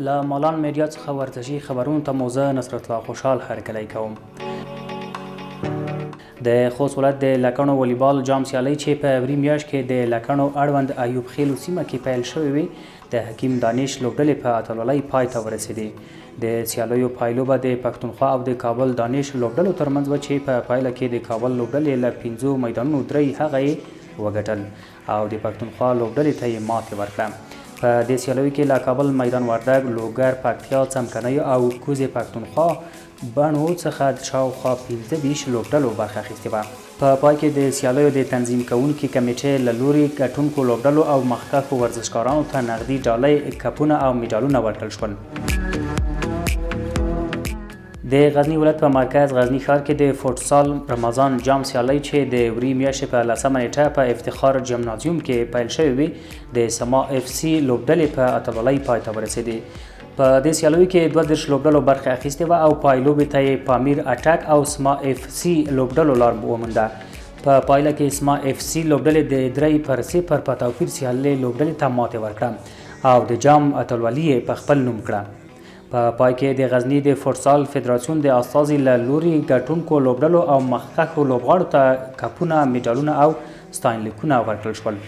له مالان میډیا څخه ورزشي خبرونو ته مو زه نصرت الله خوشحال هرکلی کوم. د خوست ولایت د لکڼو والیبال جام سیالۍ چې په اپریل میاشت کې د لکڼو اړوند ایوب خیلو سیمه کې پیل شوې وې د حکیم دانش لوبډلې په اتلولۍ پای ته ورسېدې. د سیالیو پایلوبه د پښتونخوا او د کابل دانش لوبډلو ترمنځ وه چې په پایله کې د کابل لوبډلې له 5 میدانونو 3 هغه یې وګټل او د پښتونخوا لوبډلې ته یې ماتې ورکړه. په دې سیالیو کې له کابل میدان وردګ، لوګر، پکتیا، څمکنیو او کوزې پښتونخوا بڼو څخه شاوخوا 15 لوبډلو برخه اخیستې وه. په پای کې د سیالیو د تنظیم کوونکي کمیټې له لوري ګټونکو لوبډلو او مخکښو ورزشکارانو ته نغدي ډالۍ، کپونه او میډالونه ورکړل شول. د غزنی ولایت په مرکز غزنی ښار کې د فوټسال رمضان جام سیالۍ چې د اپریل میاشتې په 10 نیټه په افتخار جمنازیوم کې پیل شوې وې د سما اف سی لوبډلې په اتلولۍ پای ته ورسېدې. په دې سیالیو کې 32 لوبډلو برخه اخیستې وه او پایلوبې ته یې پامیر اټک او سما اف سی لوبډلو لار ومونده. په پایله کې سما اف سی لوبډلې د 3-0 په توپیر سیالۍ لوبډلې ته ماتې ورکړه او د جام اتلولي یې په خپل نوم کړه. په پای کې د غزنی د فوټسال فدراسیون د استازي له لوري ګټونکو لوبډلو او مخکښو لوبغاړو ته کپونه، میډالونه او ستاینلیکونه ورکړل شول.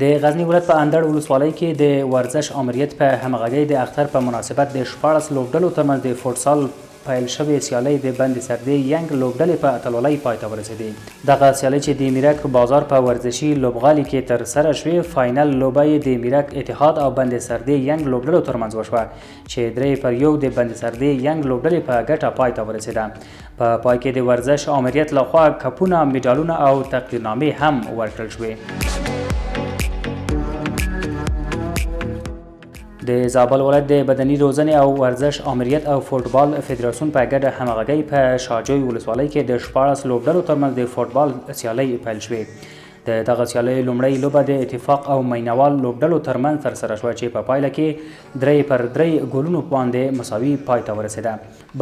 د غزنی ولایت په اندړ ولسوالۍ کې د ورزش امریت په همغږۍ د اختر په مناسبت د 14 لوبډلو ترمنځ د فوټسال پیل شوې سیالۍ د بند سردې ینګ لوبډلې په اتلولۍ پای ته ورسېدې. دغه سیالۍ چې د میرک بازار په ورزشي لوبغالي کې ترسره شوې، فاینل لوبه یې د میرک اتحاد او بند سردې ینګ لوبډلو ترمنځ وشوه چې 3-1 د بند سردې ینګ لوبډلې په ګټه پای ته ورسېده. په پای کې د ورزش امریت لخوا کپونه، میډالونه او تقدیرنامې هم ورکړل شوې. د زابل ولایت د بدني روزنې او ورزش امریت او فوټبال فدراسیون په ګډه همغږۍ په شاجوی ولسوالۍ کې د 14 لوبډلو ترمنځ د فوټبال سیالۍ پیل شوې. د دغه سیالۍ لومړۍ لوبه د اتفاق او مینوال لوبډلو ترمنځ ترسره شوه چې په پایله کې 3-3 ګولونو باندې مساوي پای ته ورسېده.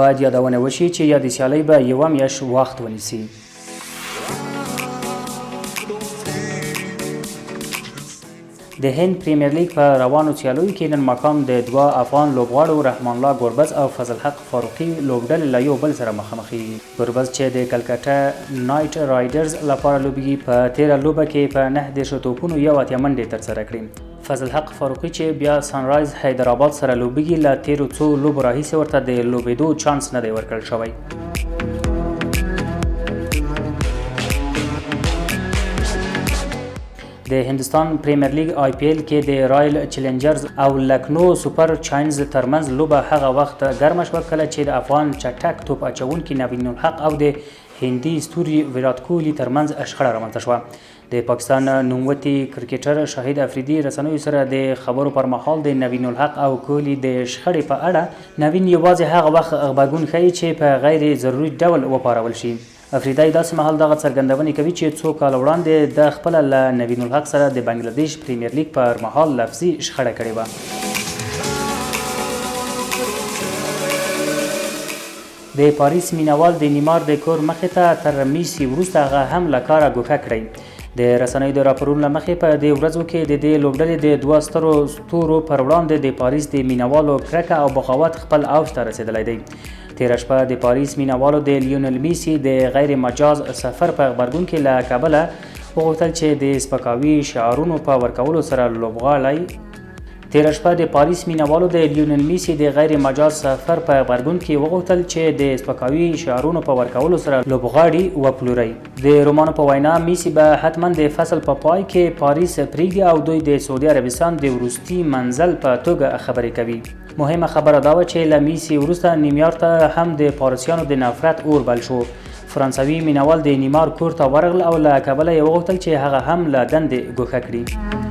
باید یادونه وشي چې یادې سیالۍ به یوه میاشت وخت ونیسي. د هند پریمیر لیگ په روانو سیالیو کې نن ماښام د 2 افغان لوبغاړو رحمان الله ګربز او فضل حق فاروقي لوبډلې له یو بل سره مخامخ کیږي. ګربز چې د کلکټه نایټ رایډرز لپاره لوبیږي په 13 لوبه کې په 9 توپونو 1 منډې ترسره کړې. فضل حق فاروقي چې بیا سنرایز حیدرآباد سره لوبیږي له تیرو څو لوبو راهیسې ورته د لوبېدو چانس نه دی ورکړل شوی. د هندستان پریمیر لیگ آی پی ایل کې د رایل چیلنجرز او لکنو سوپر چاینز ترمنځ لوبه هغه وخت ګرمه شوه کله چې د افغان چټک توپ اچونکي نوین الحق او د هندي ستوري ویرات کوهلي ترمنځ شخړه رامنځته شوه. د پاکستان نوموتی کرکټر شاهد افریدي رسنیو سره د خبرو پر مهال د نوین الحق او کوهلي د شخړې په اړه نوین یوازې هغه وخت غبرګون ښیي چې په غیر ضروري ډول وپارول شي. افریدی داسې مهال دغه څرګندونې کوي چې څو کاله وړاندې د خپله له نوین الحق سره د بنګلادیش پریمیر لیگ پر مهال لفظي شخړه کړې وه. د پاریس مینوال د نیمار د کور مخې ته تر میسي وروسته هغه هم له کاره ګوښه کړی. د رسنیو د راپورونو له مخې په دې ورځو کې د دې لوبډلې د 2 سترو ستورو پر وړاندې د پاریس د مینوالو کرکه او بغاوت خپل اوج ته رسېدلی دی. تیره شپه د پاریس مینوالو د لیونل میسي د غیر مجاز سفر په غبرګون کې له کابله وغوښتل چې د سپکاوي شعارونو په ورکولو سره لوبغاړی تیره شپه د پاریس مینوالو د لیونل میسي د غیر مجاز سفر په غبرګون کې وغوښتل چې د سپکاوي شعارونو په ورکولو سره لوبغاړي وپلوري. د رومانو په وینا میسي به حتما د فصل په پای کې پاریس پرېږدي او دوی د سعودي عربستان د وروستي منزل په توګه خبرې کوي. مهمه خبره دا وه چې له میسي وروسته نیمار ته هم د پاریسیانو د نفرت اور بل شو. فرانسوي مینوال د نیمار کور ته ورغل او له کابله یې وغوښتل چې هغه هم له دندې ګوښه کړي.